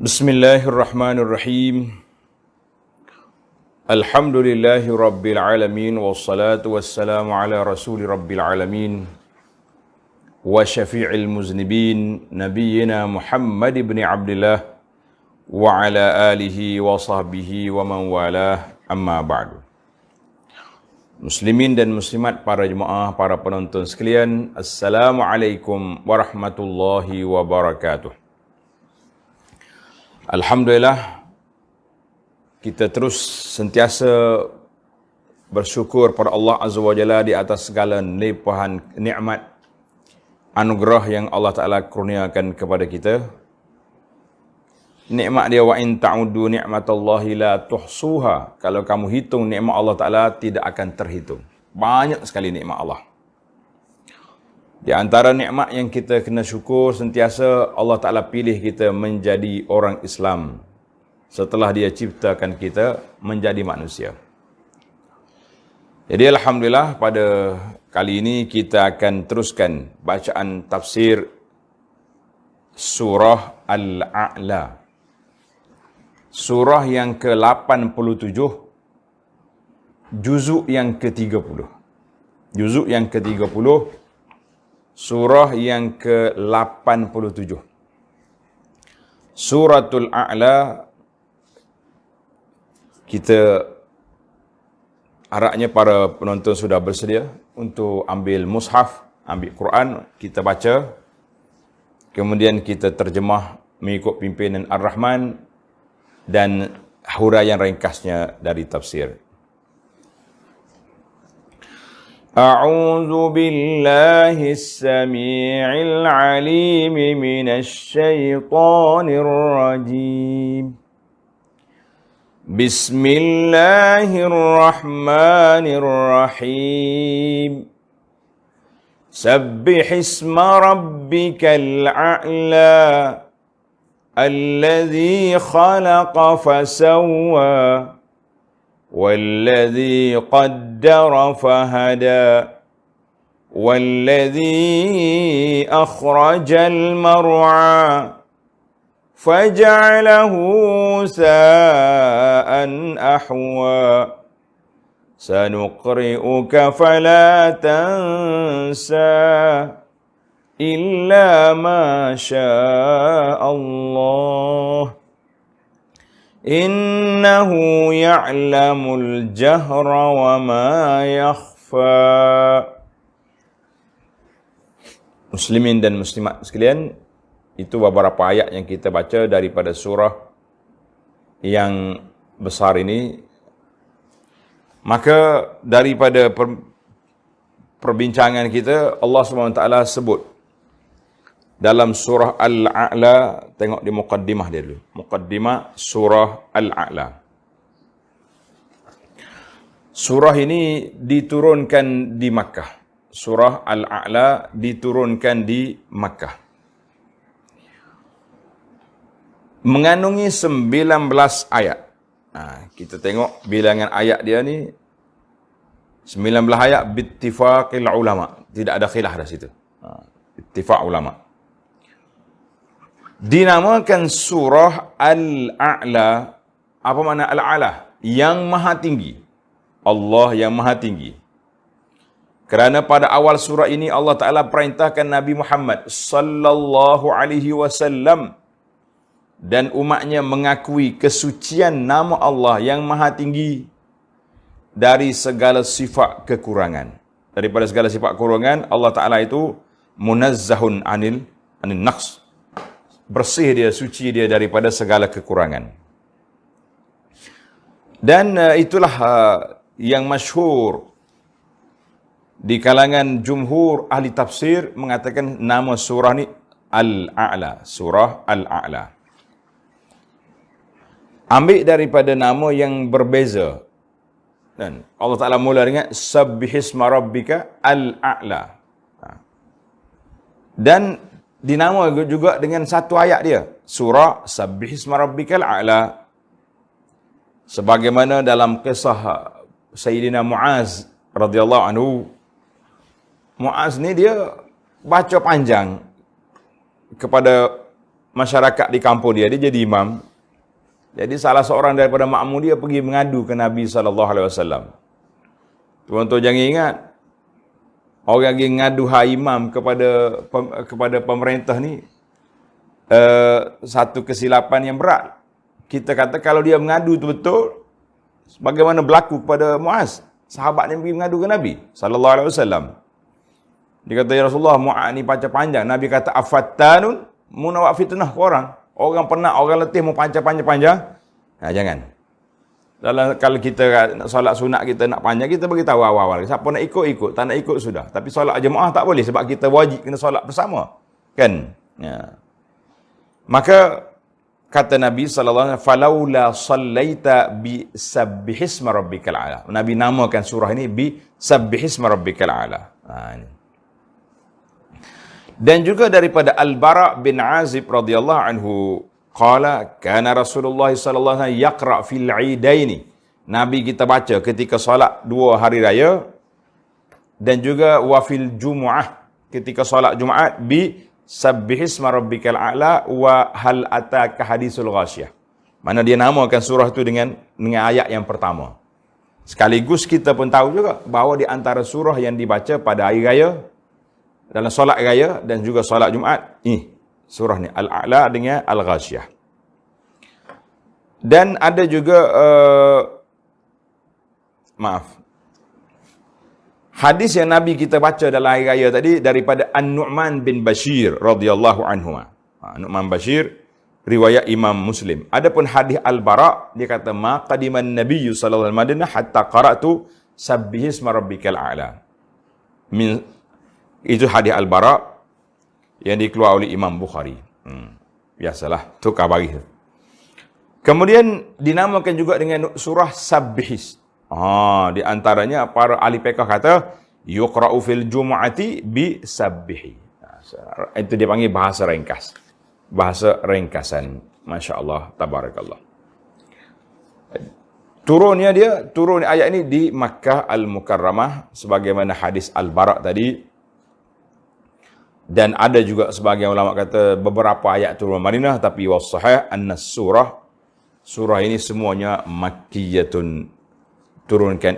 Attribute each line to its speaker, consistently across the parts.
Speaker 1: Bismillahirrahmanirrahim. Alhamdulillahi rabbil alamin wassalatu wassalamu ala rasuli rabbil alamin wa syafi'il muznibin nabiyyina Muhammad ibn Abdullah wa ala alihi wa sahbihi wa man walah, amma ba'du. Muslimin dan muslimat, para jemaah, para penonton sekalian, Assalamualaikum warahmatullahi wabarakatuh. Alhamdulillah, kita terus sentiasa bersyukur pada Allah Azza wa Jalla di atas segala limpahan nikmat anugerah yang Allah Ta'ala kurniakan kepada kita. Nikmat dia, wa in ta'udu ni'matallahi la tuhsuha. Kalau kamu hitung nikmat Allah Ta'ala, tidak akan terhitung. Banyak sekali nikmat Allah. Di antara nikmat yang kita kena syukur sentiasa, Allah Ta'ala pilih kita menjadi orang Islam setelah dia ciptakan kita menjadi manusia. Jadi Alhamdulillah, pada kali ini kita akan teruskan bacaan tafsir surah Al-A'la. Surah yang ke-87, juzuk yang ke-30. Juzuk yang ke-30, surah yang ke-87. Suratul A'la. Kita harapnya para penonton sudah bersedia untuk ambil mushaf, ambil Quran, kita baca. Kemudian kita terjemah mengikut pimpinan Ar-Rahman dan huraian ringkasnya dari tafsir. أعوذ بالله السميع العليم من الشيطان الرجيم بسم الله الرحمن الرحيم سبح اسم ربك الأعلى الذي خلق فسوى والذي قدر فهدى والذي أخرج المرعى فجعله ساء أحوى سنقرئك فلا تنسى إلا ما شاء الله إنه يعلم الجهر وما يخفى. Muslimin dan muslimat sekalian, itu beberapa ayat yang kita baca daripada surah yang besar ini. Maka daripada perbincangan kita, Allah SWT sebut dalam surah Al-A'la, tengok di muqaddimah dia dulu. Muqaddimah surah Al-A'la. Surah ini diturunkan di Makkah. Surah Al-A'la diturunkan di Makkah. Mengandungi 19 ayat. Kita tengok bilangan ayat dia ni, 19 ayat bittifaqil ulama. Tidak ada khilaf dah situ. Ittifaq ulama. Dinamakan surah Al-A'la. Apa makna Al-A'la? Yang maha tinggi. Allah yang maha tinggi. Kerana pada awal surah ini Allah Ta'ala perintahkan Nabi Muhammad sallallahu alaihi wasallam dan umatnya mengakui kesucian nama Allah yang maha tinggi dari segala sifat kekurangan. Daripada segala sifat kekurangan, Allah Ta'ala itu munazzahun anil naqs. Bersih dia, suci dia daripada segala kekurangan. Dan itulah yang masyhur di kalangan jumhur ahli tafsir, mengatakan nama surah ni Al-A'la, surah Al-A'la. Ambil daripada nama yang berbeza. Dan Allah Ta'ala mula dengan Sabbihisma Rabbika Al-A'la. Dan dinama juga dengan satu ayat dia, surah Sabbihisma Rabbikal A'la. Sebagaimana dalam kisah Sayyidina Muaz radhiyallahu anhu. Muaz ni dia baca panjang kepada masyarakat di kampung dia jadi imam. Jadi salah seorang daripada makmum dia pergi mengadu ke Nabi SAW. Tuan-tuan jangan ingat, orang yang ngadu hak imam kepada pemerintah ni satu kesilapan yang berat. Kita kata kalau dia mengadu tu betul, bagaimana berlaku kepada Muaz, sahabat yang pergi mengadu ke Nabi SAW. Dia kata, ya Rasulullah, Muaz ni panjang-panjang. Nabi kata, afattanun, mu nak buat fitnah ke orang. Orang penat, orang letih, mu panjang-panjang. Jangan. Kalau kita nak solat sunat, kita nak panjang, kita beritahu awal-awal. Siapa nak ikut, ikut. Tak nak ikut, sudah. Tapi solat jemaah tak boleh, sebab kita wajib kena solat bersama. Kan? Ya. Maka, kata Nabi SAW, falaula sallaita bi sabbihisma rabbikal a'la. Nabi namakan surah ini bi sabbihisma rabbikal a'la. Ini. Dan juga daripada Al-Bara' bin Azib radhiyallahu anhu, qala kana Rasulullah sallallahu alaihi wasallam yaqra fil 'idaini. Nabi kita baca ketika solat dua hari raya, dan juga wa fil jumu'ah, ketika solat Jumaat, bi sabbihisma rabbikal a'la wa hal ataka hadisul ghasyiyah. Mana dia namakan surah itu dengan ayat yang pertama. Sekaligus kita pun tahu juga bahawa di antara surah yang dibaca pada hari raya, dalam solat raya dan juga solat Jumaat, ini surah ni Al-A'la dengan Al-Ghasyiyah. Dan ada juga hadis yang Nabi kita baca dalam hari raya tadi daripada An-Nu'man bin Bashir radhiyallahu anhu. Nu'man Bashir riwayat Imam Muslim. Adapun hadis Al-Bara', dia kata ma qadiman Nabi sallallahu alaihi wasallam hatta qara'tu sabbihisma rabbikal a'la. Itu hadis Al-Bara' yang dikeluar oleh Imam Bukhari. Biasalah, tu khabari. Kemudian dinamakan juga dengan surah Sabbihis. Di antaranya para ahli fiqh kata yuqra'u fil jumu'ati bi sabbihi. Itu dia panggil bahasa ringkas. Bahasa ringkasan. Masya-Allah, tabarakallah. Turun ayat ini di Makkah Al-Mukarramah sebagaimana hadis Al-Bara' tadi. Dan ada juga sebagian ulama kata beberapa ayat turun Madinah, tapi was-sahih anna surah ini semuanya makkiyatun,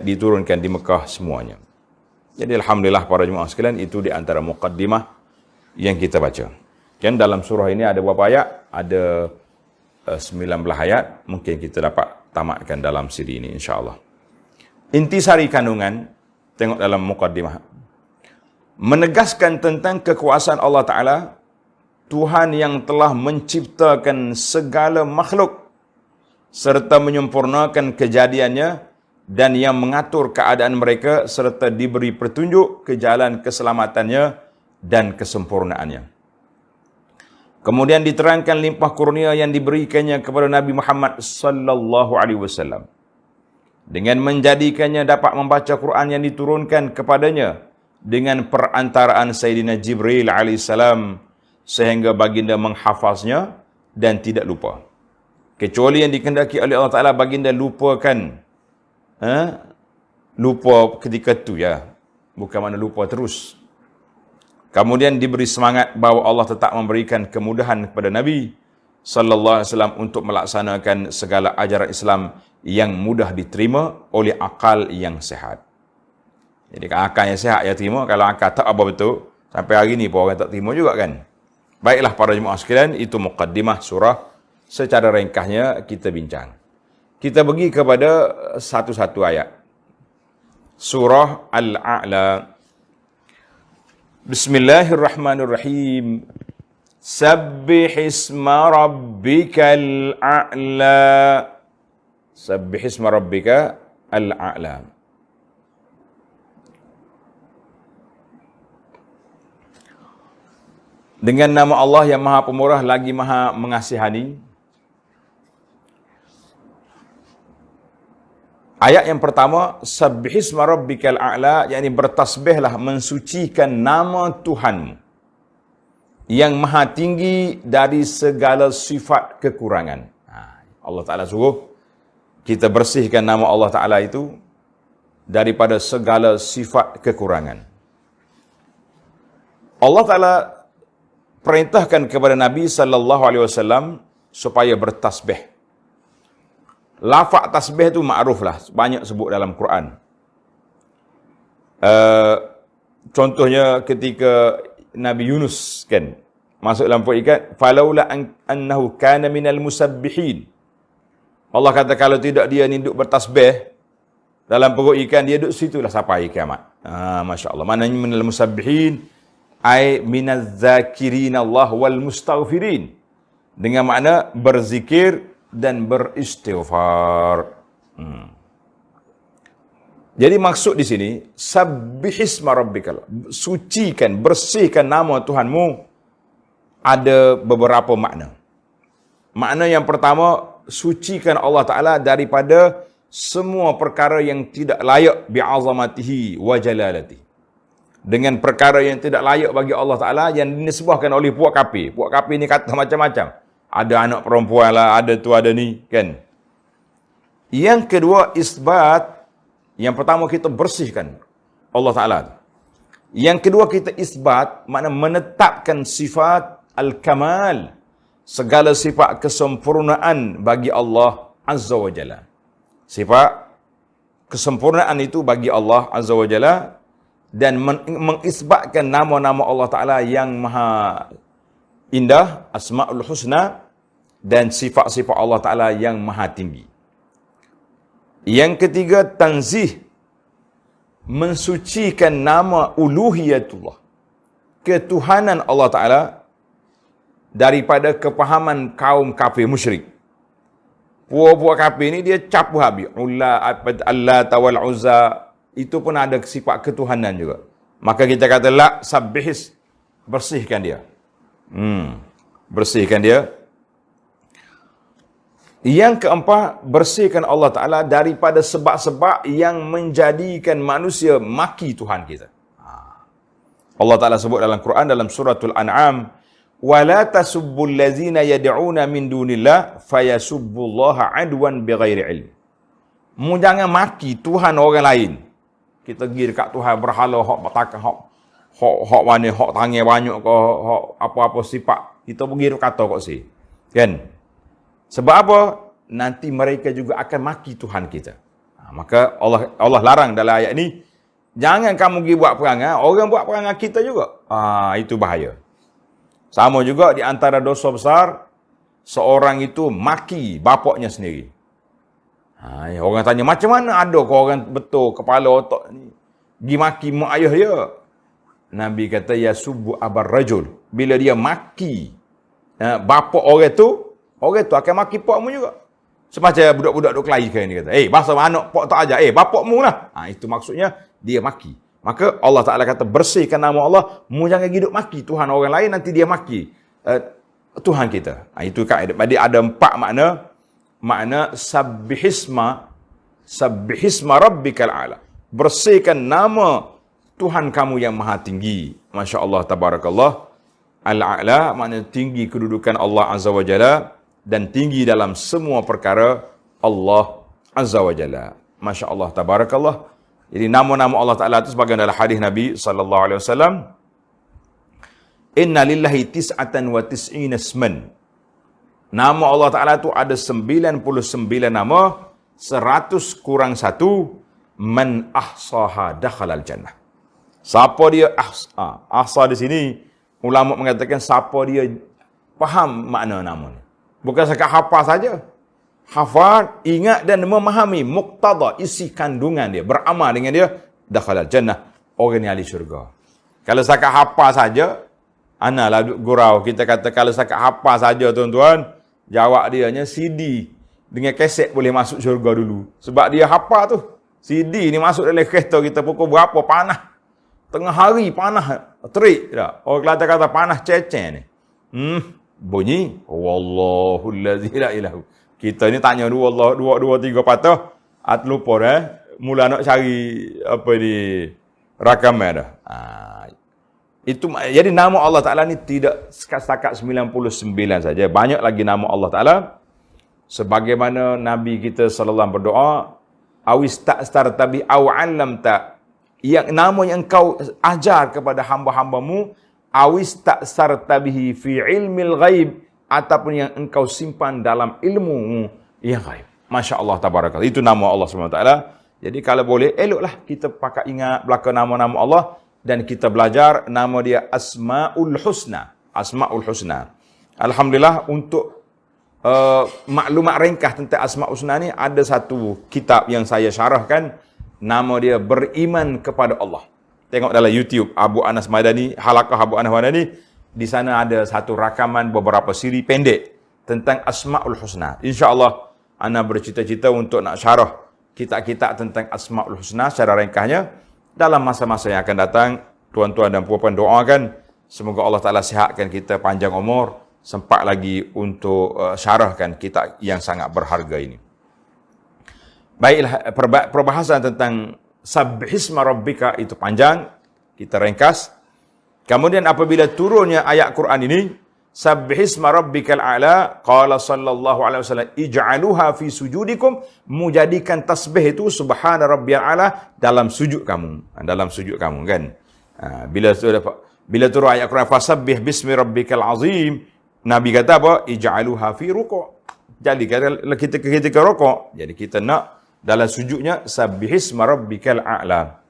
Speaker 1: diturunkan di Mekah semuanya. Jadi alhamdulillah para jemaah sekalian, itu di antara muqaddimah yang kita baca. Kan dalam surah ini ada berapa ayat? Ada 19 ayat, mungkin kita dapat tamatkan dalam siri ini insya-Allah. Intisari kandungan, tengok dalam muqaddimah. Menegaskan tentang kekuasaan Allah Ta'ala, Tuhan yang telah menciptakan segala makhluk serta menyempurnakan kejadiannya, dan yang mengatur keadaan mereka serta diberi petunjuk ke jalan keselamatannya dan kesempurnaannya. Kemudian diterangkan limpah kurnia yang diberikannya kepada Nabi Muhammad sallallahu alaihi wasallam dengan menjadikannya dapat membaca Quran yang diturunkan kepadanya dengan perantaraan Sayyidina Jibril alaihissalam, sehingga baginda menghafaznya dan tidak lupa. Kecuali yang dikehendaki oleh Allah Ta'ala, baginda lupakan. Lupa ketika itu, ya. Bukan mana lupa terus. Kemudian diberi semangat bahawa Allah tetap memberikan kemudahan kepada Nabi sallallahu alaihi wasallam untuk melaksanakan segala ajaran Islam yang mudah diterima oleh akal yang sehat. Jadi kalau akal yang sihat ya terima, kalau akal tak apa betul, sampai hari ni pun orang tak terima juga kan. Baiklah para jemaah sekalian, itu muqaddimah surah, secara ringkasnya kita bincang. Kita pergi kepada satu-satu ayat. Surah Al-A'la. Bismillahirrahmanirrahim. Sabbihisma rabbikal a'la. Sabbihisma rabbika al-a'la. Dengan nama Allah yang Maha Pemurah lagi Maha Mengasihani. Ayat yang pertama, Sabbihisma rabbikal a'la, yakni bertasbihlah, mensucikan nama Tuhanmu yang Maha tinggi dari segala sifat kekurangan. Allah Ta'ala suruh kita bersihkan nama Allah Ta'ala itu daripada segala sifat kekurangan. Allah Ta'ala perintahkan kepada Nabi sallallahu alaihi wasallam supaya bertasbih. Lafaz tasbih tu makruf lah, banyak sebut dalam Quran. Contohnya ketika Nabi Yunus kan masuk dalam perut ikan, falaula annahu kana minal musabbihin. Allah kata kalau tidak dia ni duduk bertasbih dalam perut ikan, dia duduk situlah sampai kiamat. Masya-Allah. Maknanya minal musabbihin ai minaz zakirin Allah wal mustaghfirin. Dengan makna berzikir dan beristighfar. Jadi maksud di sini sabbihisma rabbikal, sucikan, bersihkan nama Tuhanmu, ada beberapa makna. Makna yang pertama, sucikan Allah Taala daripada semua perkara yang tidak layak bi'azamatihi wa jalalatihi. Dengan perkara yang tidak layak bagi Allah Taala yang dinisbahkan oleh puak kafir. Puak kafir ni kata macam-macam. Ada anak perempuan lah, ada tu, ada ni, kan. Yang kedua, isbat. Yang pertama, kita bersihkan Allah Ta'ala. Yang kedua, kita isbat, makna menetapkan sifat al-kamal. Segala sifat kesempurnaan bagi Allah Azza wa Jalla. Sifat kesempurnaan itu bagi Allah Azza wa Jalla. Dan mengisbatkan nama-nama Allah Ta'ala yang maha indah, Asma'ul Husna, dan sifat-sifat Allah Ta'ala yang maha tinggi. Yang ketiga, tanzih, mensucikan nama uluhiyatullah, ketuhanan Allah Ta'ala, daripada kepahaman kaum kafir musyrik. Puak-puak kafir ni dia capu habis. Allah tawal uzza, itu pun ada sifat ketuhanan juga. Maka kita kata, la sabbihis, bersihkan dia. Bersihkan dia. Yang keempat, bersihkan Allah Ta'ala daripada sebab-sebab yang menjadikan manusia maki Tuhan kita. Allah Ta'ala sebut dalam Quran, dalam suratul An'am, وَلَا تَسُبُّوا الَّذِينَ يَدْعُونَ مِنْ دُونِ اللَّهِ فَيَسُبُّوا اللَّهَ عَدْوًا بِغَيْرِ عِلْمٍ. Mu jangan maki Tuhan orang lain. Kita pergi dekat Tuhan berhala, hok bertakah, hok mana, hok tangan banyak ke, hok apa-apa sifat. Kita pergi kata kok si. Kan? Sebab apa? Nanti mereka juga akan maki Tuhan kita. Maka Allah larang dalam ayat ni, jangan kamu pergi buat perangai, orang buat perangai kita juga. Itu bahaya. Sama juga di antara dosa besar, seorang itu maki bapaknya sendiri. Orang tanya, macam mana ada kau orang betul kepala otak ni pergi maki mak ayah dia? Nabi kata, ya subu abar rajul. Bila dia maki bapak orang tu akan maki pakmu juga. Semacam budak-budak duk kelahi kan, dia kata, bahasa anak pak tak ajar, bapakmu lah. Itu maksudnya dia maki. Maka Allah Ta'ala kata, bersihkan nama Allah, mu jangan hidup maki Tuhan orang lain, nanti dia maki Tuhan kita. Itu kaedah. Jadi ada 4 makna. Makna sabbihisma rabbikal a'la. Bersihkan nama Tuhan kamu yang maha tinggi. Masya Allah, tabarakallah. Al-a'la makna tinggi kedudukan Allah Azza wa Jalla, dan tinggi dalam semua perkara Allah Azza wa Jalla. Masya Allah, tabarakallah. Jadi nama-nama Allah Ta'ala itu sebagian dalam hadis Nabi sallallahu alaihi wasallam, inna lillahi tis'atan wa tis'ina isman. Nama Allah Ta'ala itu ada 99 nama, 100 kurang 1, man ahsaha dakhalal jannah. Siapa dia ahsa di sini, ulama mengatakan siapa dia faham makna nama ni. Bukan sekadar hafal saja. Hafal, ingat dan memahami muqtada, isi kandungan dia, beramal dengan dia, dakhalal jannah, orang yang ahli syurga. Kalau sekadar hafal saja, analah gurau, kita kata kalau sekadar hafal saja tuan-tuan, jawab dia hanya CD dengan kaset boleh masuk syurga dulu. Sebab dia hafal tu. CD ni masuk dalam kereta kita pukul berapa, panas. Tengah hari panas, terik tak? Orang Kelantan kata panas cecen ni. Bunyi, Wallahul ladzi la ilahu. Kita ni tanya dua, tiga patah, lupa dah. Mula nak cari apa ni, rakaman dah. Itu jadi nama Allah Ta'ala ni tidak setakat 99 saja. Banyak lagi nama Allah Ta'ala. Sebagaimana Nabi kita sallallahu alaihi berdoa, awista'starta bi aw 'allamta, yang nama yang engkau ajar kepada hamba-hambamu awis ta'sarta bihi fi ilmil ghaib, ataupun yang engkau simpan dalam ilmu yang ghaib. Masya Allah tabarakallah. Itu nama Allah SWT. Jadi kalau boleh, eloklah kita pakai ingat belakang nama-nama Allah dan kita belajar nama dia Asmaul Husna. Asmaul Husna. Alhamdulillah untuk maklumat ringkas tentang Asmaul Husna ni ada satu kitab yang saya syarahkan, nama dia Beriman Kepada Allah. Tengok dalam YouTube Abu Anas Madani, Halaqah Abu Anas Madani, di sana ada satu rakaman beberapa siri pendek tentang Asmaul Husna. Insya-Allah ana bercita-cita untuk nak syarah kitab-kitab tentang Asmaul Husna secara ringkasnya dalam masa-masa yang akan datang. Tuan-tuan dan puan-puan doakan semoga Allah Taala sihatkan kita panjang umur, sempat lagi untuk syarahkan kitab yang sangat berharga ini. Baiklah, perbahasan tentang Sabbihisma Rabbika itu panjang, kita ringkas. Kemudian apabila turunnya ayat Quran ini, Sabbihisma Rabbikal A'la, qala sallallahu alaihi wasallam, ij'aluha fi sujudikum, menjadikan tasbih itu subhana rabbiyal a'la dalam sujud kamu, dalam sujud kamu kan. Bila turun ayat Quran fasabbih bismi rabbikal azim, Nabi kata apa? Ij'aluha fi ruku'. Jadi kalau kita ketika rukuk, jadi kita nak dalam sujudnya Sabbihisma Rabbikal A'la.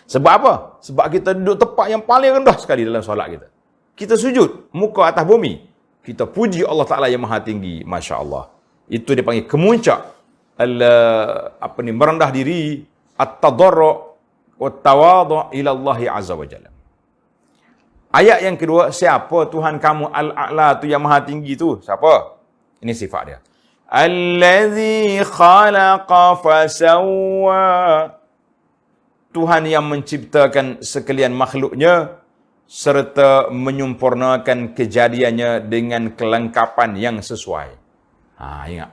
Speaker 1: Sebab apa? Sebab kita duduk tempat yang paling rendah sekali dalam solat kita. Kita sujud, muka atas bumi. Kita puji Allah Ta'ala yang maha tinggi. Masya Allah. Itu dipanggil kemuncak. Merendah diri. At-tadarru' wat-tawadhu' ila Allah Azza wa Jalla. Ayat yang kedua, siapa Tuhan kamu Al-A'la tu yang maha tinggi tu? Siapa? Ini sifat dia. Allazi khalaqa fasawwa. Tuhan yang menciptakan sekalian makhluknya serta menyempurnakan kejadiannya dengan kelengkapan yang sesuai. Ingat.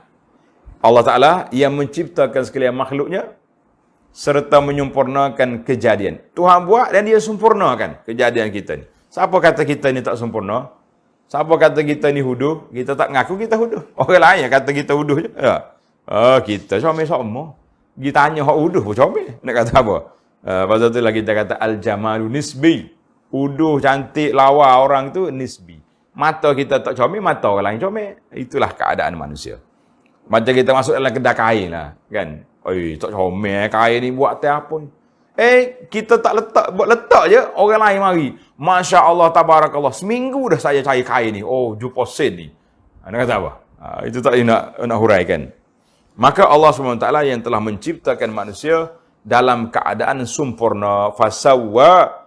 Speaker 1: Allah Ta'ala yang menciptakan sekalian makhluknya serta menyempurnakan kejadian. Tuhan buat dan dia sempurnakan kejadian kita ni. Siapa kata kita ni tak sempurna? Siapa kata kita ni huduh? Kita tak ngaku kita huduh. Orang lain yang kata kita huduh je. Ya. Kita comel sama. Kita tanya hak huduh pun comel. Nak kata apa? Pasal tu lagi kita kata al-jamalu nisbi. Huduh, cantik, lawa orang tu nisbi. Mata kita tak comel, mata orang lain comel. Itulah keadaan manusia. Macam kita masuk dalam kedai kain lah. Kan? Tak comel kain ni buat teh apa ni. Kita tak letak je, orang lain mari. Masya Allah, tabarakallah. Seminggu dah saya cari kain ni. Jumpa sen ni. Nak kata apa? Itu tak nak huraikan. Maka Allah SWT yang telah menciptakan manusia dalam keadaan sempurna. Fasawwa.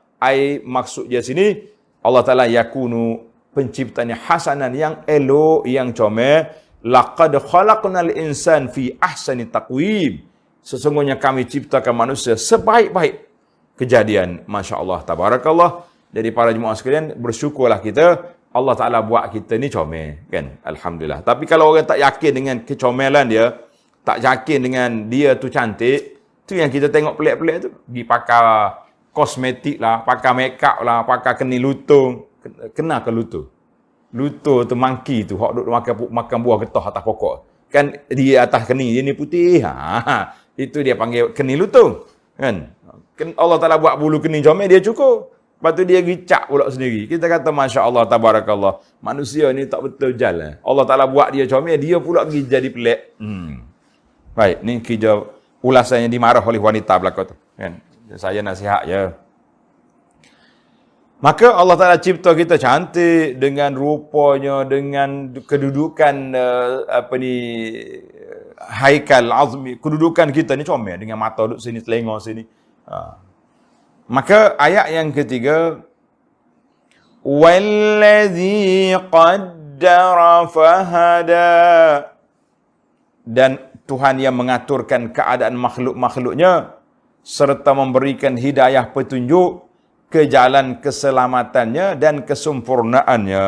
Speaker 1: Maksud dia sini, Allah Ta'ala yakunu penciptanya hasanan yang elok, yang comel. Laqad khalaqnal insan fi ahsani taqwim. Sesungguhnya kami ciptakan manusia sebaik-baik kejadian. Masya Allah, tabarakallah. Jadi para jemaah sekalian, bersyukurlah kita. Allah Ta'ala buat kita ni comel. Kan? Alhamdulillah. Tapi kalau orang tak yakin dengan kecomelan dia, tak yakin dengan dia tu cantik, tu yang kita tengok pelik-pelik tu. Pergi pakai kosmetik lah, pakai make up lah, pakai keni lutung. Kena ke lutung? Lutung tu monkey tu, hok duk makan buah getah atas pokok. Kan di atas keni dia ni putih. Itu dia panggil keni lutung. Kan? Allah Ta'ala buat bulu keni comel, dia cukup. Lepas tu dia gicak pula sendiri. Kita kata Masya Allah, tabarakallah. Manusia ni tak betul jalan. Allah Ta'ala buat dia comel, dia pula pergi jadi pelik. Baik, ni kerja ulasan yang dimarah oleh wanita belakang tu. Kan? Saya nasihat je. Maka Allah Ta'ala cipta kita cantik dengan rupanya, dengan kedudukan haikal azmi, kedudukan kita ni comel dengan mata duduk sini, telinga sini. Maka ayat yang ketiga, wallazi qaddara fahada, dan Tuhan yang mengaturkan keadaan makhluk-makhluknya serta memberikan hidayah petunjuk ke jalan keselamatannya dan kesempurnaannya.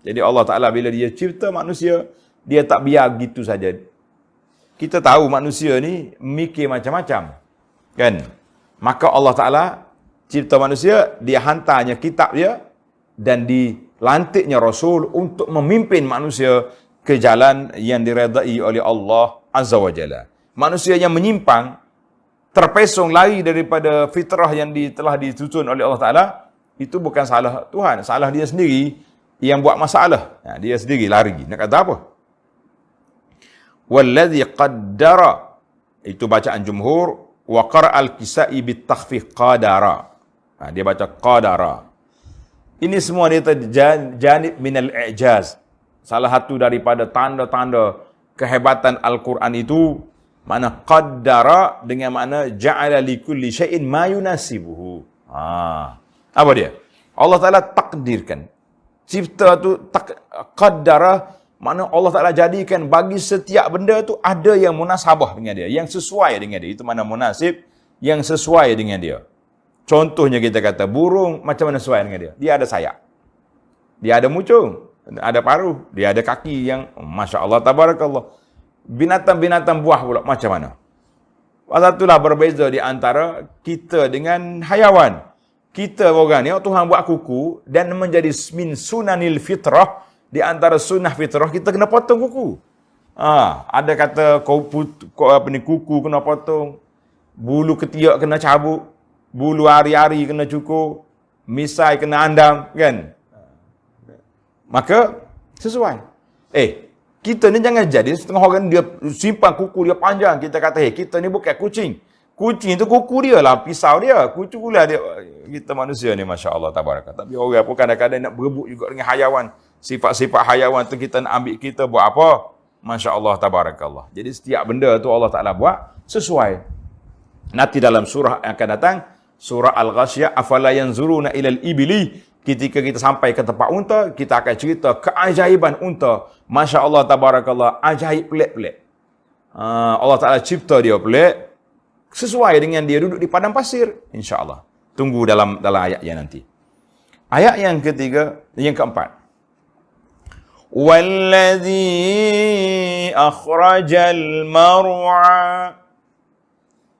Speaker 1: Jadi Allah Ta'ala bila dia cipta manusia, dia tak biar gitu saja. Kita tahu manusia ni mikir macam-macam. Kan? Maka Allah Ta'ala cipta manusia, dia hantarnya kitab dia dan dilantiknya Rasul untuk memimpin manusia ke jalan yang diredai oleh Allah Azza wa Jalla. Manusia yang menyimpang, terpesong lari daripada fitrah yang telah dituntun oleh Allah Ta'ala, Itu bukan salah Tuhan, salah dia sendiri yang buat masalah. Dia sendiri lari. Nak kata apa? Wallazi qaddara. Itu bacaan jumhur. Wa qara'al Kisai bitakhfiq qadara. Dia baca qadara. Ini semua dia janib minal i'jaz. Salah satu daripada tanda-tanda kehebatan Al-Quran itu, makna qaddara dengan makna ja'ala likulli syai'in ma yunasibuhu. Apa dia? Allah Ta'ala takdirkan. Cipta tu qaddara, makna Allah Ta'ala jadikan bagi setiap benda tu ada yang munasabah dengan dia, yang sesuai dengan dia. Itu makna munasib, yang sesuai dengan dia. Contohnya kita kata burung macam mana sesuai dengan dia? Dia ada sayap. Dia ada mucung, ada paruh, dia ada kaki yang Masya Allah, tabarakallah. Binatang-binatang buah pula macam mana? Pasal itulah berbeza di antara kita dengan hayawan. Kita orang ni, Tuhan buat kuku dan menjadi min sunanil fitrah, di antara sunnah fitrah kita kena potong kuku. Ada kata kuku kena potong, bulu ketiak kena cabut, bulu hari-hari kena cukur, misai kena andam, kan? Maka sesuai. Kita ni jangan jadi setengah orang dia simpan kuku dia panjang. Kita kata, kita ni bukan kucing. Kucing tu kuku dia lah, pisau dia. Kucing pula dia. Kita manusia ni, Masya Allah, tabarakah. Tapi orang pun kadang-kadang nak berebut juga dengan hayawan. Sifat-sifat hayawan tu kita nak ambil, kita buat apa? Masya Allah, tabarakallah. Jadi setiap benda tu Allah Ta'ala buat sesuai. Nanti dalam surah yang akan datang, surah Al-Ghasyiyah, afala yanzuruna ilal ibili. Ketika kita sampai ke tempat unta, kita akan cerita keajaiban unta. Masya Allah, tabarakallah, ajaib pelik-pelik. Allah Ta'ala cipta dia pelik, sesuai dengan dia duduk di padang pasir. InsyaAllah. Tunggu dalam ayat yang nanti. Ayat yang ketiga, yang keempat. Walladhi akhrajal mar'a.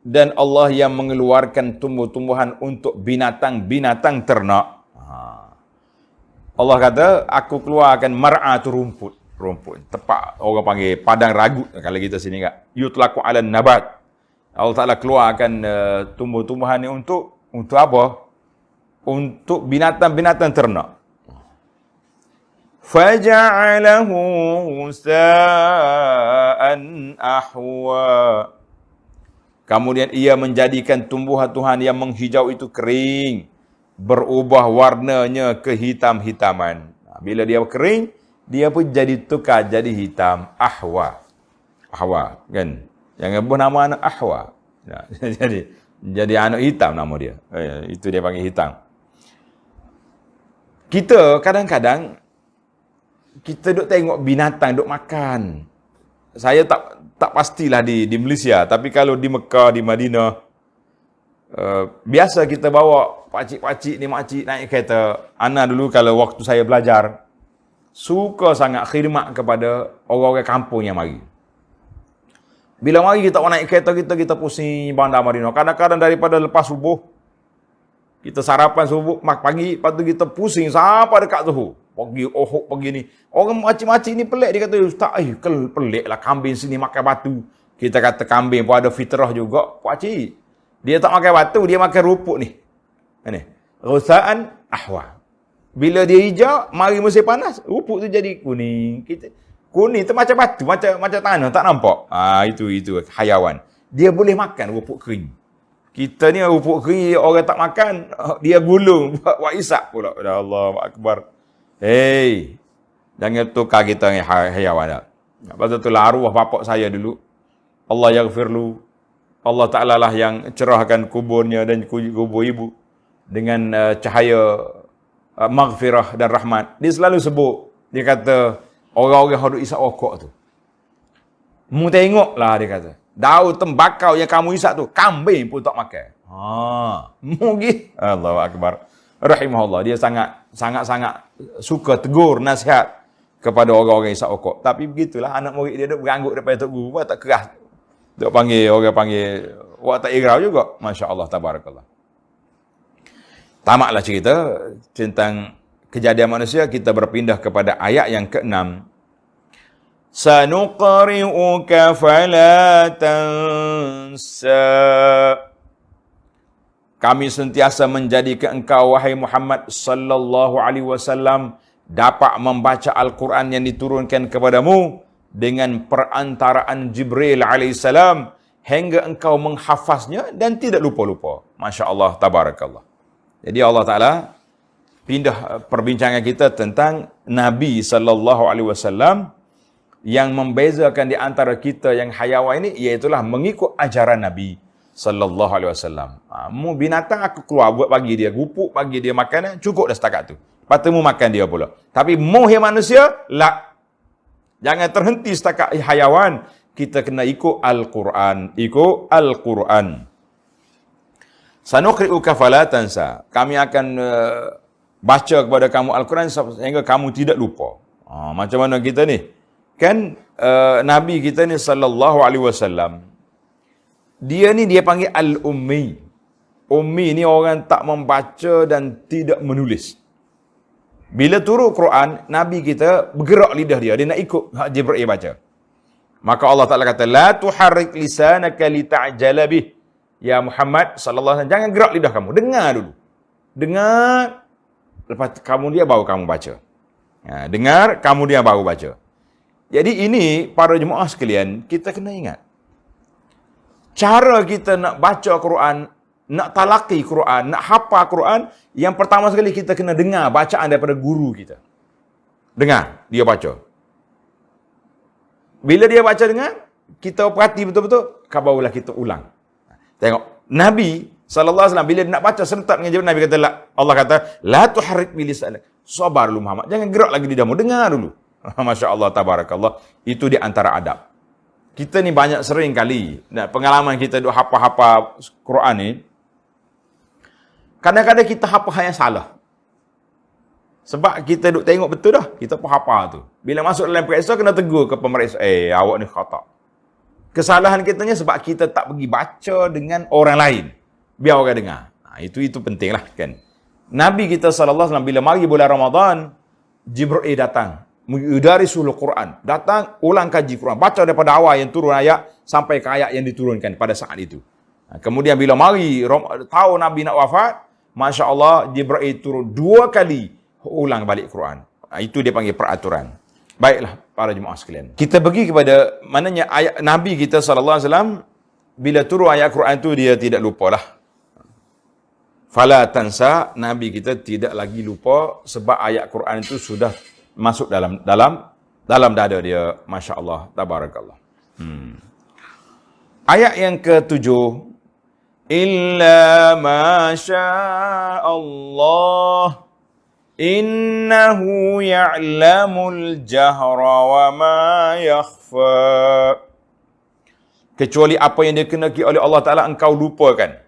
Speaker 1: Dan Allah yang mengeluarkan tumbuh-tumbuhan untuk binatang-binatang ternak. Allah kata, aku keluarkan mar'a tu rumput. Tepat orang panggil padang ragut kalau kita sini kat. Yutlaqu 'alan nabat. Allah Ta'ala keluarkan tumbuh-tumbuhan ni untuk apa? Untuk binatang-binatang ternak. Faja'alahu sa'an ahwa. Kemudian ia menjadikan tumbuhan-tumbuhan yang menghijau itu kering, berubah warnanya ke hitam-hitaman. Bila dia kering, dia pun jadi tukar jadi hitam. Ahwa, kan? Yang ibu nama anak Ahwa. Jadi anak hitam nama dia. Itu dia panggil hitam. Kita kadang-kadang kita duk tengok binatang duk makan. Saya tak pastilah di Malaysia, tapi kalau di Mekah, di Madinah, biasa kita bawa pakcik-pakcik ni, makcik naik kereta. Ana dulu kalau waktu saya belajar, suka sangat khidmat kepada orang-orang kampung yang mari. Bila mari kita naik kereta kita pusing Bandar Madinah. Kadang-kadang daripada lepas subuh, kita sarapan subuh, pagi, lepas tu kita pusing sampai dekat Zuhur. Pergi ni. Orang makcik-makcik ni pelik, dia kata, Ustaz, pelik lah kambing sini makan batu. Kita kata kambing pun ada fitrah juga, pakcik. Dia tak makan batu, dia makan rumput ni. Rusa'an ahwa. Bila dia hijau, mari musim panas, rumput tu jadi kuning. Kuning tu macam batu, macam tanah, tak nampak. Itu hayawan. Dia boleh makan rumput kering. Kita ni rumput kering, orang tak makan, dia gulung, buat isap pula. Ya Allah, akbar. Jangan tukar kita dengan hayawan dah. Pasal itulah arwah bapak saya dulu, Allah yaghfirlu, Allah Ta'ala lah yang cerahkan kuburnya dan kubur ibu dengan cahaya maghfirah dan rahmat. Dia selalu sebut, dia kata, orang-orang yang isap rokok tu, mu tengoklah, dia kata, daun tembakau yang kamu isap tu, kambing pun tak makan. Mungkin Allahu Akbar. Rahimahullah, dia sangat suka tegur nasihat kepada orang-orang yang isap rokok. Tapi begitulah, anak murid dia duk berangguk depan tok guru, tak keras. Duk panggil, orang panggil, awak tak irau juga. Masya Allah, tabarakallah. Tamatlah cerita tentang kejadian manusia, kita berpindah kepada ayat yang ke-6. Sanuqri'uka fala tansa. kami sentiasa menjadikan engkau wahai Muhammad sallallahu alaihi wasallam dapat membaca Al-Quran yang diturunkan kepadamu dengan perantaraan Jibril alaihissalam hingga engkau menghafaznya dan tidak lupa-lupa. Masya Allah, tabarakallah. Jadi Allah Ta'ala pindah perbincangan kita tentang Nabi sallallahu alaihi wasallam yang membezakan di antara kita yang hayawan ini, iaitulah mengikut ajaran Nabi sallallahu alaihi wasallam. Mu binatang aku keluar buat bagi dia gupuk, bagi dia makanan, cukup dah setakat tu. Lepas tu mu makan dia pula. Tapi mu yang manusia, la. Jangan terhenti setakat hayawan. Kita kena ikut Al-Quran. Ikut Al-Quran. Sanuqri'uka fala tansa. Kami akan baca kepada kamu Al-Quran sehingga kamu tidak lupa. Macam mana kita ni? Kan Nabi kita ni sallallahu alaihi wasallam, dia panggil Al-Ummi. Ummi ni orang tak membaca dan tidak menulis. Bila turun Quran, Nabi kita bergerak lidah dia nak ikut Jibril baca. Maka Allah Ta'ala kata, la tuharrik lisanaka lita'jala bih. Ya Muhammad sallallahu alaihi wasallam, jangan gerak lidah kamu, dengar dulu. Dengar, lepas kamu dia baru kamu baca. Dengar, kamu dia baru baca. Jadi ini para jemaah sekalian, kita kena ingat. Cara kita nak baca Quran, nak talaqi Quran, nak hafal Quran, yang pertama sekali kita kena dengar bacaan daripada guru kita. Dengar, dia baca. Bila dia baca dengar, kita perhati betul-betul, barulah kita ulang. Tengok, Nabi SAW, bila dia nak baca serentak dengan Jibril, Nabi kata, Allah kata, la tuharrik bilisanak. Sabar dulu Muhammad, jangan gerak lagi lidahmu, dengar dulu. Masya Allah, tabarakallah. Itu di antara adab. Kita ni banyak sering kali, pengalaman kita duk hafal-hafal Quran ni, kadang-kadang kita hafal yang salah. Sebab kita duk tengok betul dah, kita pun hafal tu. Bila masuk dalam periksa, kena tegur ke pemeriksa, awak ni khata. Kesalahan kitanya sebab kita tak pergi baca dengan orang lain. Biar orang dengar. Itu penting lah kan. Nabi kita SAW, bila mari bulan Ramadan, Jibril datang. Yudarisul Quran. Datang, ulang kaji Quran. Baca daripada awal yang turun ayat, sampai ke ayat yang diturunkan pada saat itu. Kemudian bila mari, tahu Nabi nak wafat, Masya Allah, Jibril turun 2 kali, ulang balik Quran. Itu dia panggil peraturan. Baiklah, para jemaah sekalian. Kita pergi kepada, maknanya ayat Nabi kita SAW, bila turun ayat Quran itu, dia tidak lupalah. Fala tansa, Nabi kita tidak lagi lupa, sebab ayat Quran itu sudah masuk dalam dada dia. Masya Allah, tabarakallah. Ayat yang ke-7, illa ma syaa Allah innahu ya'lamul jahra wa ma yakhfa. Kecuali apa yang dikehendaki oleh Allah Ta'ala engkau lupakan.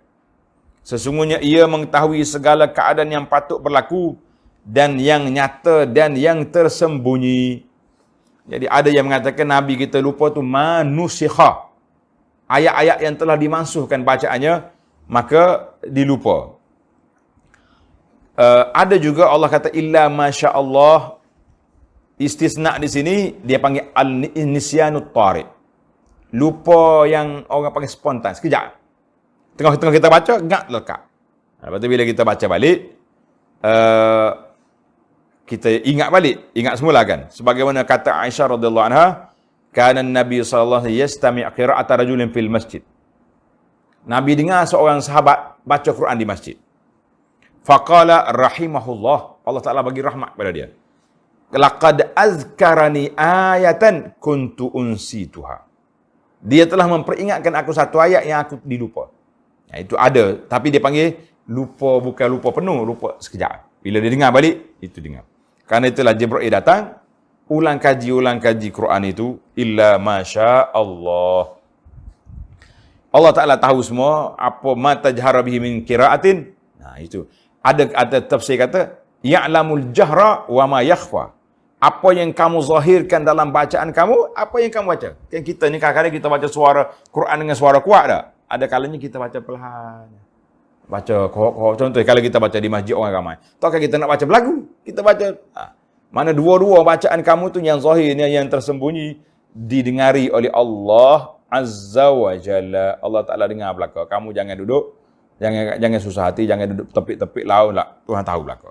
Speaker 1: Sesungguhnya ia mengetahui segala keadaan yang patut berlaku dan yang nyata dan yang tersembunyi. Jadi ada yang mengatakan Nabi kita lupa tu manusikha. Ayat-ayat yang telah dimansuhkan bacaannya, maka dilupa. Ada juga Allah kata illa masya Allah. Istisna di sini dia panggil al-nisyanut tariq. Lupa yang orang panggil spontan, sekejap. Tengah-tengah kita baca, ngak lekat. Lepas tu bila kita baca balik, kita ingat balik, ingat semula kan. Sebagaimana kata Aisyah radhiyallahu anha, kana Nabi sallallahu alaihi wasallam yastami' qira'ata rajulin fil masjid. Nabi dengar seorang sahabat baca Quran di masjid. Faqala rahimahullah, Allah Ta'ala bagi rahmat kepada dia. Laqad azkarani ayatan kuntu unsituha. Dia telah memperingatkan aku satu ayat yang aku dilupa. Itu ada, tapi dia panggil lupa, bukan lupa penuh, lupa sekejap. Bila dia dengar balik, itu dengar. Karena itulah Jibril datang, ulang kaji Quran itu, illa masya Allah. Allah Ta'ala tahu semua, apa mata jahara bihi min qira'atin. Nah itu. Ada tafsir kata, ya'lamul jahra wa ma yakhfa. Apa yang kamu zahirkan dalam bacaan kamu, apa yang kamu baca. Kan kita ni kadang-kadang kita baca suara Quran dengan suara kuat tak? Ada kalanya kita baca perlahan. Baca contoh kalau kita baca di masjid orang ramai. Takkan kita nak baca berlagu. Kita baca. Mana dua-dua bacaan kamu tu yang zahir, yang tersembunyi, didengari oleh Allah Azza wa Jalla. Allah Ta'ala dengar belakang. Kamu jangan duduk Jangan susah hati, jangan duduk tepik-tepik laut lah. Tuhan tahu belaka.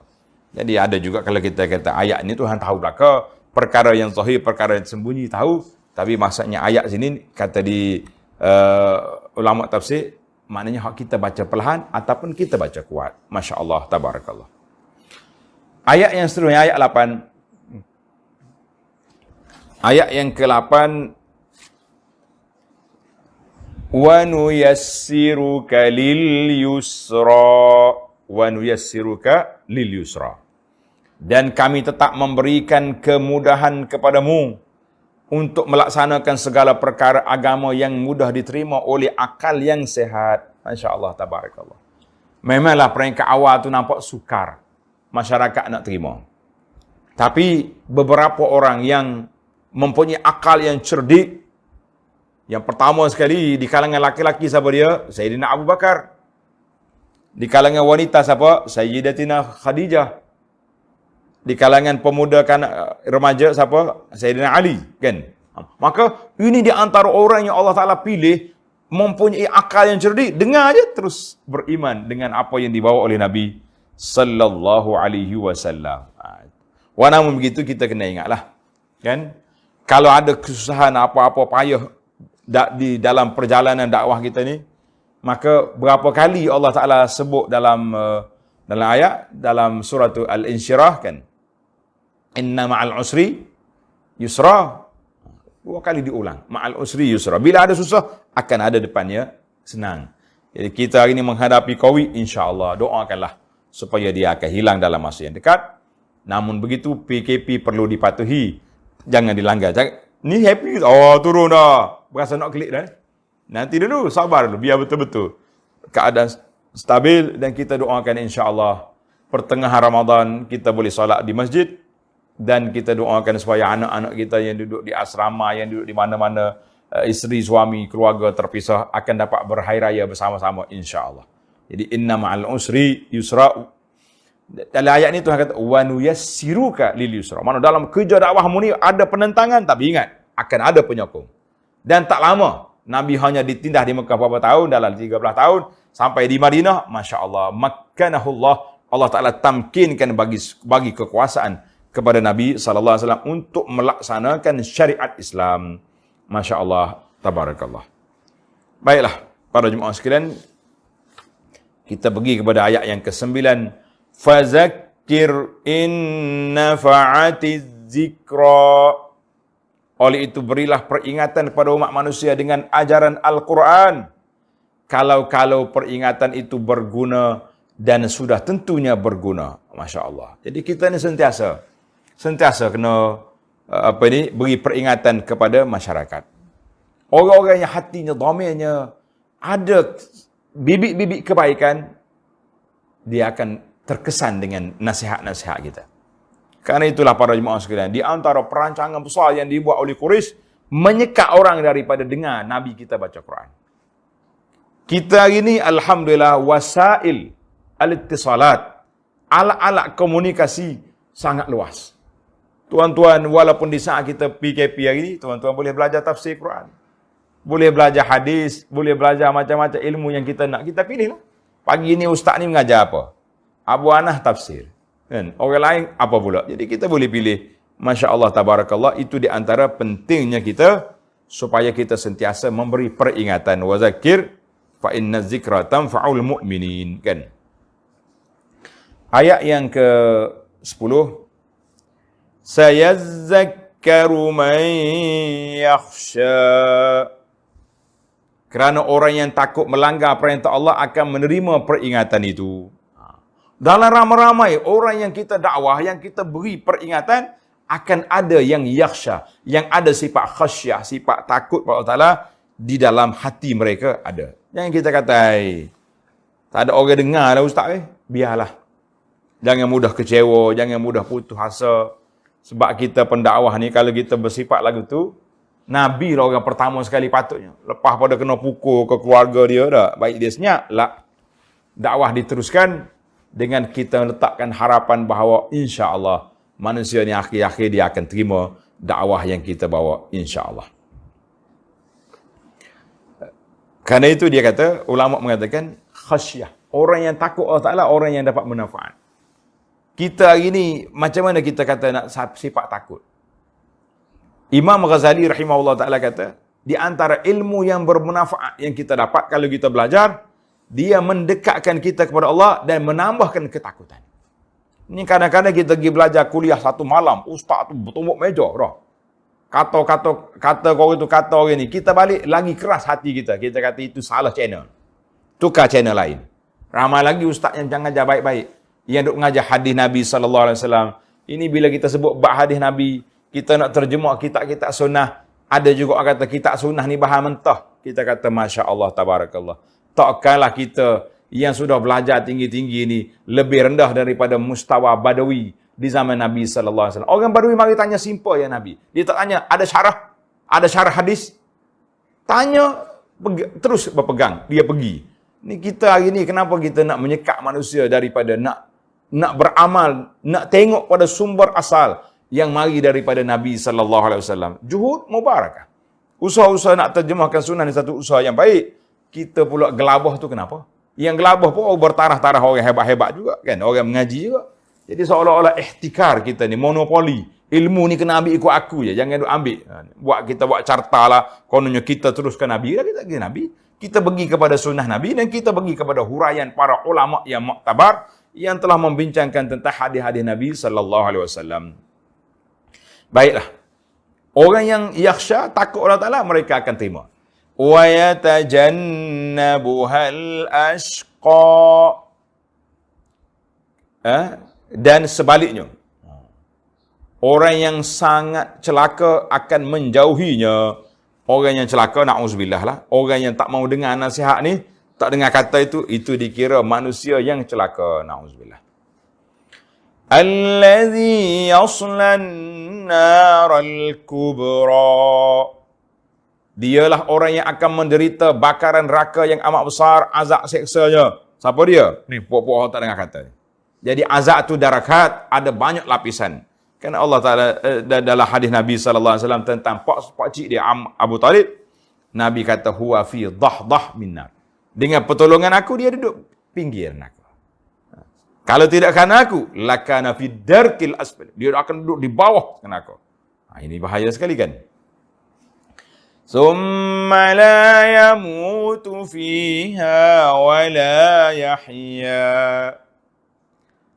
Speaker 1: Jadi ada juga kalau kita kata ayat ni Tuhan tahu belaka, perkara yang zahir, perkara yang sembunyi tahu, tapi maksudnya ayat sini kata di ulama tafsir, maknanya hak kita baca perlahan ataupun kita baca kuat. Masya-Allah, tabarakallah. Ayat yang seterusnya, ayat 8. Ayat yang ke-8, wa nuyassiruka lil yusra, wa nuyassiruka lil yusra. Dan kami tetap memberikan kemudahan kepadamu untuk melaksanakan segala perkara agama yang mudah diterima oleh akal yang sehat. Masya-Allah, tabarakallah. Memanglah peringkat awal tu nampak sukar, masyarakat nak terima. Tapi beberapa orang yang mempunyai akal yang cerdik, yang pertama sekali di kalangan laki-laki siapa dia? Sayyidina Abu Bakar. Di kalangan wanita siapa? Sayyidatina Khadijah. Di kalangan pemuda remaja siapa? Sayyidina Ali, kan? Maka ini di antara orang yang Allah Taala pilih mempunyai akal yang cerdik, dengar aja terus beriman dengan apa yang dibawa oleh Nabi sallallahu alaihi wasallam. Wa namun begitu kita kena ingatlah, kan? Kalau ada kesusahan apa-apa payah di dalam perjalanan dakwah kita ni, maka berapa kali Allah Taala sebut dalam ayat dalam surah Al-Insyirah, kan? Inna ma'al usri yusra. 2 kali diulang. Ma'al usri yusra. Bila ada susah, akan ada depannya senang. Jadi kita hari ini menghadapi COVID, insya-Allah doakanlah supaya dia akan hilang dalam masa yang dekat. Namun begitu, PKP perlu dipatuhi. Jangan dilanggar. Ni happy, oh turun dah. Berasa nak klik dah. Nanti dulu, sabar dulu. Biar betul-betul keadaan stabil dan kita doakan insya-Allah pertengahan Ramadan kita boleh solat di masjid. Dan kita doakan supaya anak-anak kita yang duduk di asrama, yang duduk di mana-mana, isteri, suami, keluarga terpisah akan dapat berhari raya bersama-sama insya-Allah. Jadi inna ma'al usri yusra. Dalam ayat ni Tuhan kata wa nuyassiruka lil yusra. Maksudnya dalam kerja dakwahmu ni ada penentangan, tapi ingat akan ada penyokong. Dan tak lama Nabi hanya ditindah di Mekah beberapa tahun, dalam 13 tahun sampai di Madinah, masya-Allah, makkanahullah, Allah Taala tamkinkan bagi kekuasaan kepada Nabi sallallahu alaihi wasallam untuk melaksanakan syariat Islam. Masya-Allah, tabarakallah. Baiklah, para jemaah sekalian, kita pergi kepada ayat yang ke-9. Fazakir in nafa'atiz zikra. Oleh itu berilah peringatan kepada umat manusia dengan ajaran Al-Quran. Kalau peringatan itu berguna dan sudah tentunya berguna. Masya-Allah. Jadi kita ni sentiasa kena beri peringatan kepada masyarakat. Orang-orang yang hatinya, dhamirnya ada bibit-bibit kebaikan, dia akan terkesan dengan nasihat-nasihat kita. Karena itulah para jemaah sekalian, di antara perancangan besar yang dibuat oleh Quraisy menyekat orang daripada dengar Nabi kita baca Quran. Kita hari ini alhamdulillah wasail al-ittisalat, alat-alat komunikasi sangat luas. Tuan-tuan, walaupun di saat kita PKP hari ini, tuan-tuan boleh belajar tafsir Quran. Boleh belajar hadis, boleh belajar macam-macam ilmu yang kita nak. Kita pilihlah. Pagi ini ustaz ni mengajar apa? Abu Anah tafsir. Kan? Orang lain apa pula? Jadi kita boleh pilih. Masya-Allah, tabarakallah. Itu di antara pentingnya kita supaya kita sentiasa memberi peringatan. Wa zakir fa inna zikra tanfa'ul mu'minin. Kan? Ayat yang ke-10. Sayazakkaru man yakhsha. Kerana orang yang takut melanggar perintah Allah akan menerima peringatan itu. Dalam ramai-ramai orang yang kita dakwah, yang kita beri peringatan, akan ada yang yakhsha, yang ada sifat khasyah, sifat takut pada Allah Ta'ala di dalam hati mereka ada. Jangan kita kata, tak ada orang dengar dah ustaz, biarlah. Jangan mudah kecewa, jangan mudah putus asa. Sebab kita pendakwah ni, kalau kita bersifat lagu tu, Nabi lah orang pertama sekali patutnya. Lepas pada kena pukul ke keluarga dia dah, baik dia senyap lah. Dakwah diteruskan dengan kita letakkan harapan bahawa insya-Allah manusia ni akhir-akhir dia akan terima dakwah yang kita bawa, insya-Allah. Karena itu dia kata, ulama mengatakan khasyah. Orang yang takut Allah Ta'ala, orang yang dapat manfaat. Kita hari ni, macam mana kita kata nak sifat takut? Imam Ghazali rahimahullah ta'ala kata, di antara ilmu yang bermanfaat yang kita dapat kalau kita belajar, dia mendekatkan kita kepada Allah dan menambahkan ketakutan. Ini kadang-kadang kita pergi belajar kuliah satu malam, ustaz tu bertumbuk meja dah. Kata orang ni, kita balik lagi keras hati kita. Kita kata itu salah channel. Tukar channel lain. Ramai lagi ustaz yang jangan ajar baik-baik. Yang duk mengajar hadis Nabi SAW. Ini bila kita sebut bab hadis Nabi, kita nak terjemah kitab-kitab sunnah. Ada juga orang kata kitab sunnah ni bahan mentah. Kita kata Masya Allah, Tabarakallah. Takkanlah kita yang sudah belajar tinggi-tinggi ni lebih rendah daripada mustawa Badawi di zaman Nabi SAW. Orang Badawi mari tanya simple ya Nabi. Dia tak tanya, ada syarah hadis. Tanya, terus berpegang. Dia pergi. Ni kita hari ni, kenapa kita nak menyekat manusia daripada nak beramal, nak tengok pada sumber asal yang mari daripada Nabi SAW. Juhud mubarakah. Usaha-usaha nak terjemahkan sunnah ni satu usaha yang baik. Kita pula gelabah tu kenapa? Yang gelabah pun bertarah-tarah orang hebat-hebat juga kan. Orang mengaji juga. Jadi seolah-olah ihtikar kita ni, monopoli. Ilmu ni kena ambil ikut aku je. Jangan duk ambil. Kita buat carta lah. Kononnya kita teruskan Nabi. Kita pergi Nabi. Kita pergi kepada sunnah Nabi dan kita pergi kepada huraian para ulama yang muktabar yang telah membincangkan tentang hadis-hadis Nabi SAW. Baiklah. Orang yang yakhsha, takut Allah Ta'ala, mereka akan terima. وَيَتَجَنَّبُهَا الْأَشْقَى. Dan sebaliknya. Orang yang sangat celaka akan menjauhinya. Orang yang celaka, na'udzubillah lah. Orang yang tak mau dengar nasihat ni, tak dengar kata itu dikira manusia yang celaka, na'udzubillah. Allazi yaslan naral kubra. Dialah orang yang akan menderita bakaran neraka yang amat besar, azab seksanya. Siapa dia? Ni puak-puak orang tak dengar kata. Jadi azab tu darakat, ada banyak lapisan. Kerana Allah Ta'ala dalam hadis Nabi SAW tentang pak cik dia Abu Talib, Nabi kata huwa fi dahdah minnar. Dengan pertolongan aku dia duduk pinggir neraka. Kalau tidak kerana aku, lakana fi darkil asfal. Dia akan duduk di bawah neraka. Ini bahaya sekali kan? Summa la yamutu fiha wa la yahya.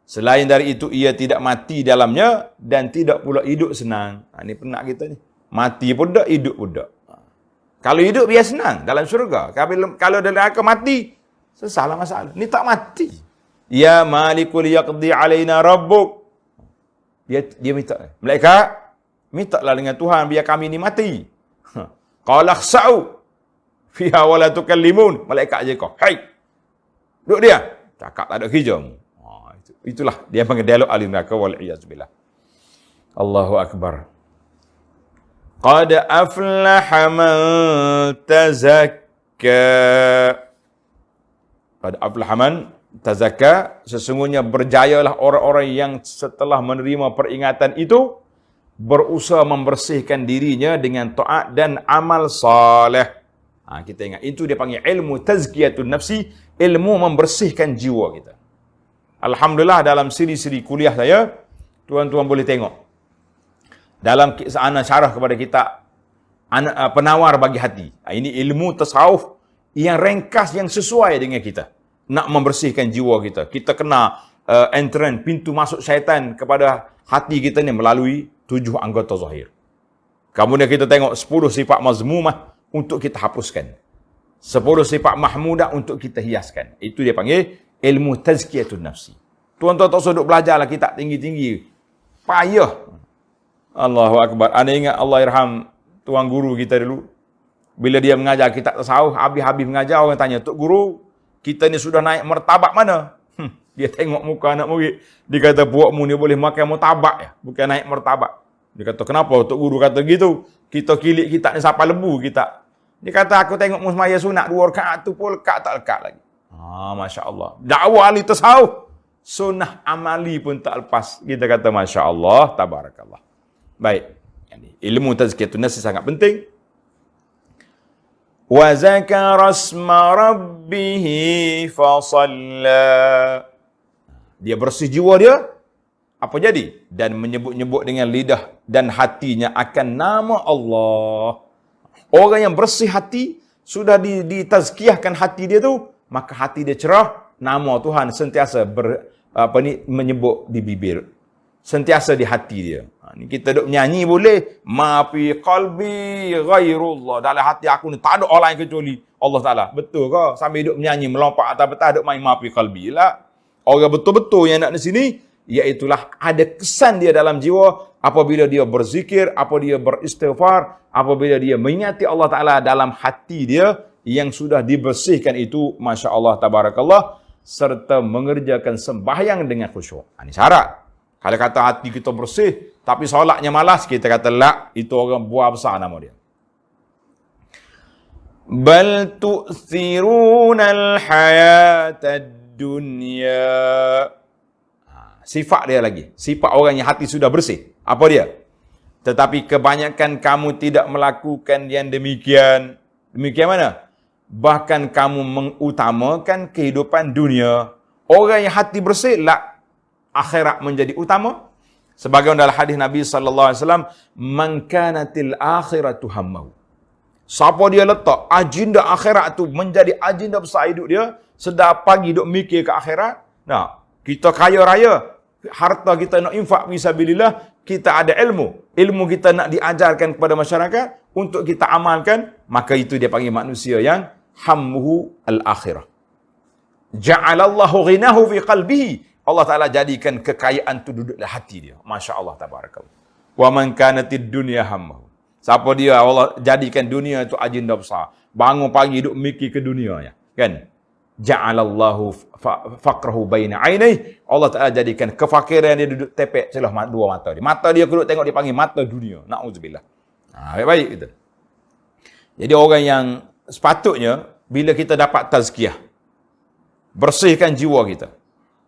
Speaker 1: Selain dari itu, ia tidak mati dalamnya dan tidak pula hidup senang. Ini penat kita ni. Mati pun tak, hidup pun tak. Kalau hidup biar senang dalam syurga. Kalau dalam neraka mati, sesalah masalah. Ni tak mati. Ya malikul yaqdi alaina rabbuk. Dia minta. Malaikat, mintalah dengan Tuhan biar kami ni mati. Qala khsa'u fiha wa la tukallimun. Malaikat je kau. Hai. Duduk dia. Cakap tak ada kerja. Itulah dia panggil dialog ahli neraka wal iyaz billah. Allahu akbar. Qad aflaha man tazakka. Qad aflaha man tazakka, sesungguhnya berjayalah orang-orang yang setelah menerima peringatan itu berusaha membersihkan dirinya dengan taat dan amal saleh. Kita ingat itu dia panggil ilmu tazkiyatun nafsi, ilmu membersihkan jiwa kita. Alhamdulillah dalam siri-siri kuliah saya, tuan-tuan boleh tengok. Dalam ana syarah kepada kita penawar bagi hati. Ini ilmu tasawuf yang ringkas, yang sesuai dengan kita. Nak membersihkan jiwa kita. Kita kena entrance, pintu masuk syaitan kepada hati kita ni melalui 7 anggota zahir. Kemudian kita tengok 10 sifat mazmumah untuk kita hapuskan. 10 sifat mahmudah untuk kita hiaskan. Itu dia panggil ilmu tazkiyatun nafsi. Tuan-tuan tak usah duk belajarlah kitab tinggi-tinggi. Payah. Allahu akbar. Anda ingat Allah irham tuan guru kita dulu. Bila dia mengajar kitab tasawuf, habis-habis mengajar orang tanya, "Tok guru, kita ni sudah naik martabat mana?" Dia tengok muka anak murid. Dia kata, "Buatmu ni boleh makan martabat ya, bukan naik martabat." Dia kata, "Kenapa Tok guru kata gitu? Kita kilik kitab ni sampai lebu kitab." Dia kata, "Aku tengok musmaya sunat 2 rakaat tu pun lekat tak lekat lagi." Masya Allah. Dakwah ahli tasawuf, sunnah amali pun tak lepas. Kita kata Masya Allah, tabarakallah. Baik. Ilmu tazkiyatun nafsi sangat penting. wa zakara asma rabbih fasalla. Dia bersih jiwa dia, apa jadi? Dan menyebut-nyebut dengan lidah dan hatinya akan nama Allah. Orang yang bersih hati, sudah ditazkiyahkan hati dia tu, maka hati dia cerah, nama Tuhan sentiasa menyebut di bibir, sentiasa di hati dia. Ni kita duk menyanyi boleh, ma fi qalbi ghairullah, dalam hati aku ni tak ada orang lain kecuali Allah Taala. Betul ke? Sambil duk menyanyi melompat atas betas duk main ma fi qalbi lah. Orang betul-betul yang nak di sini, iaitulah ada kesan dia dalam jiwa apabila dia berzikir, apabila dia beristighfar, apabila dia mengingati Allah Ta'ala dalam hati dia yang sudah dibersihkan itu, Masya Allah, Tabarakallah, serta mengerjakan sembahyang dengan khusyuk. Ini syarat. Kalau kata hati kita bersih, tapi solatnya malas, kita kata la, itu orang buah besar nama dia. Bal tu'thirunal hayatad dunya. Sifat dia lagi. Sifat orang yang hati sudah bersih. Apa dia? Tetapi kebanyakan kamu tidak melakukan yang demikian. Demikian mana? Bahkan kamu mengutamakan kehidupan dunia. Orang yang hati bersih, lah, akhirat menjadi utama. Sebagaimana dalam hadis Nabi SAW, man kanatil akhiratu hammahu. Siapa dia letak agenda akhirat tu menjadi agenda besar hidup dia, sedar pagi duk mikir ke akhirat. Nah, kita kaya raya, harta kita nak infak fisabilillah, kita ada ilmu kita nak diajarkan kepada masyarakat untuk kita amalkan, maka itu dia panggil manusia yang hammuhu al-akhirah. Ja'alallahu ghinahu fi qalbihi. Allah Ta'ala jadikan kekayaan tu duduk dalam hati dia. Masya Allah, tabarakallah. Wa man kanatid dunya hammuhu. Siapa dia, Allah jadikan dunia itu agenda besar. Bangun pagi duk mikir ke dunia, ya, kan? Ja'alallahu faqrahu baina ainai. Allah Ta'ala jadikan kefakiran dia duduk tepek celah dua mata dia. Mata dia duduk tengok, dia panggil mata dunia. Na'udzubillah. Baik-baik gitu. Jadi orang yang sepatutnya bila kita dapat tazkiyah, bersihkan jiwa kita,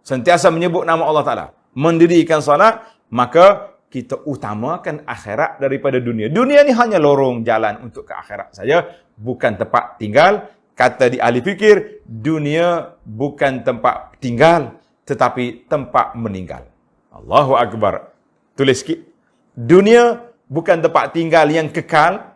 Speaker 1: sentiasa menyebut nama Allah Ta'ala, mendirikan salat, maka kita utamakan akhirat daripada dunia. Dunia ni hanya lorong jalan untuk ke akhirat saja, bukan tempat tinggal. Kata di ahli fikir, dunia bukan tempat tinggal, tetapi tempat meninggal. Allahu Akbar. Tulis sikit. Dunia bukan tempat tinggal yang kekal,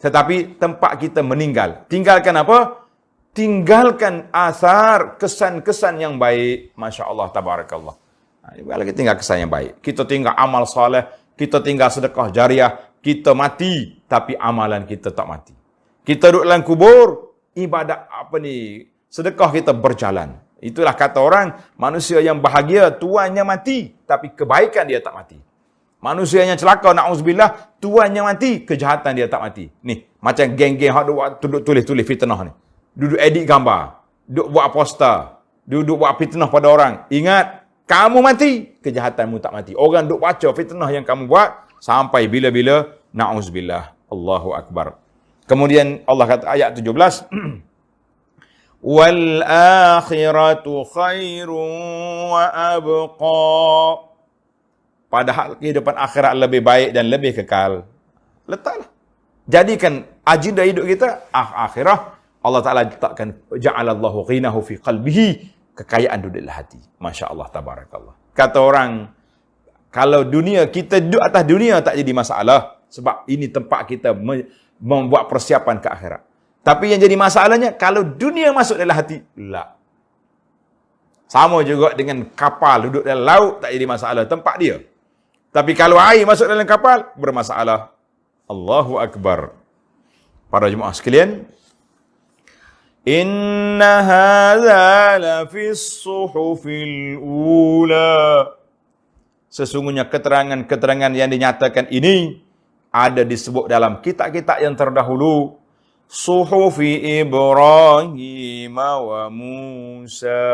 Speaker 1: tetapi tempat kita meninggal. Tinggalkan apa? Tinggalkan asar, kesan-kesan yang baik. Masya Allah, tabarakallah. Kalau kita tinggal kesan yang baik, kita tinggal amal soleh, kita tinggal sedekah jariah, kita mati, tapi amalan kita tak mati. Kita duduk dalam kubur, ibadat sedekah kita berjalan. Itulah kata orang, manusia yang bahagia, tuannya mati, tapi kebaikan dia tak mati. Manusia yang celaka, na'udzubillah, tuannya mati, kejahatan dia tak mati. Ni, macam geng-geng hak duduk tulis-tulis fitnah ni. Duduk edit gambar, duduk buat poster, duduk buat fitnah pada orang. Ingat, kamu mati, kejahatanmu tak mati. Orang duduk baca fitnah yang kamu buat, sampai bila-bila, na'udzubillah. Allahu Akbar. Kemudian Allah kata ayat 17, wal akhiratu khairun wa abqa. Padahal kehidupan akhirat lebih baik dan lebih kekal. Letaklah. Jadikan agenda hidup kita akhirah. Allah Ta'ala letakkan ja'alallahu ghinahu fi qalbihi, kekayaan duduk dalam hati. Masya Allah, tabarakallah. Kata orang, kalau dunia, kita duduk atas dunia tak jadi masalah, sebab ini tempat kita membuat persiapan ke akhirat. Tapi yang jadi masalahnya, kalau dunia masuk dalam hati, lah. Sama juga dengan kapal duduk dalam laut, tak jadi masalah, tempat dia. Tapi kalau air masuk dalam kapal, bermasalah. Allahu Akbar. Para jemaah sekalian, inna hadza la fis suhufil ula. Sesungguhnya keterangan-keterangan yang dinyatakan ini ada disebut dalam kitab-kitab yang terdahulu. Suhufi Ibrahim wa Musa.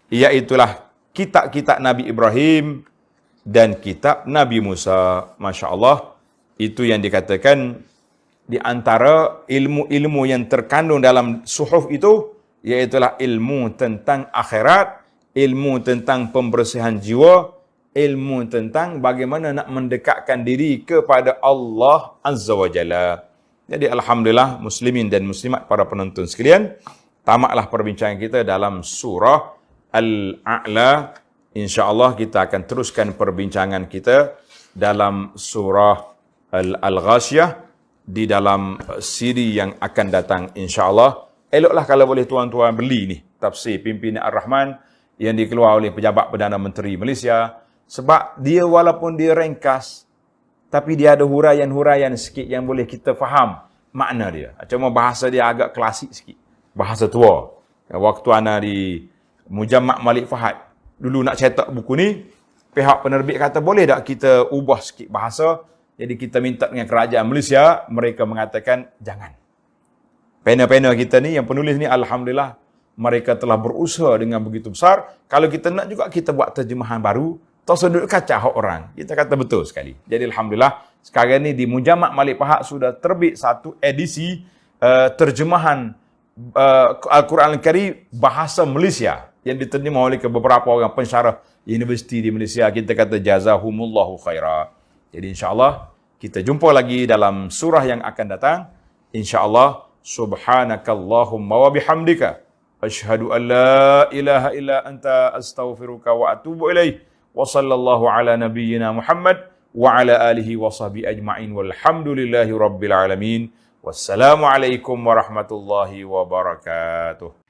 Speaker 1: Iaitulah kitab-kitab Nabi Ibrahim dan kitab Nabi Musa. Masya Allah. Itu yang dikatakan di antara ilmu-ilmu yang terkandung dalam suhuf itu, iaitulah ilmu tentang akhirat, ilmu tentang pembersihan jiwa, ilmu tentang bagaimana nak mendekatkan diri kepada Allah Azza wa Jalla. Jadi alhamdulillah muslimin dan muslimat para penonton sekalian, tamatlah perbincangan kita dalam surah Al-A'la. InsyaAllah kita akan teruskan perbincangan kita dalam surah Al-Ghashiyah di dalam siri yang akan datang insyaAllah. Eloklah kalau boleh tuan-tuan beli ni tafsir Pimpinan Ar-Rahman yang dikeluar oleh Pejabat Perdana Menteri Malaysia, sebab dia walaupun dia ringkas, tapi dia ada huraian-huraian sikit yang boleh kita faham makna dia. Cuma bahasa dia agak klasik sikit, bahasa tua. Waktu ana di Mujamma' Malik Fahad, dulu nak cetak buku ni, pihak penerbit kata boleh tak kita ubah sikit bahasa. Jadi kita minta dengan kerajaan Malaysia, mereka mengatakan jangan. Pena-pena kita ni, yang penulis ni alhamdulillah, mereka telah berusaha dengan begitu besar. Kalau kita nak juga kita buat terjemahan baru, tak usah duduk kacau hak orang. Kita kata betul sekali. Jadi alhamdulillah, sekarang ni di Mujamma' Malik Fahad sudah terbit satu edisi terjemahan Al-Quran Al-Karim bahasa Malaysia yang diterjemah oleh beberapa orang pensyarah universiti di Malaysia. Kita kata jazahumullahu khaira. Jadi insyaAllah kita jumpa lagi dalam surah yang akan datang. InsyaAllah, subhanakallahumma wa bihamdika asyhadu an la ilaha illa anta astaghfiruka wa atubu ilaih. Wa sallallahu ala nabiyyina Muhammad wa ala alihi wa sahbihi ajma'in walhamdulillahi rabbil alamin. Wassalamu alaikum warahmatullahi wabarakatuh.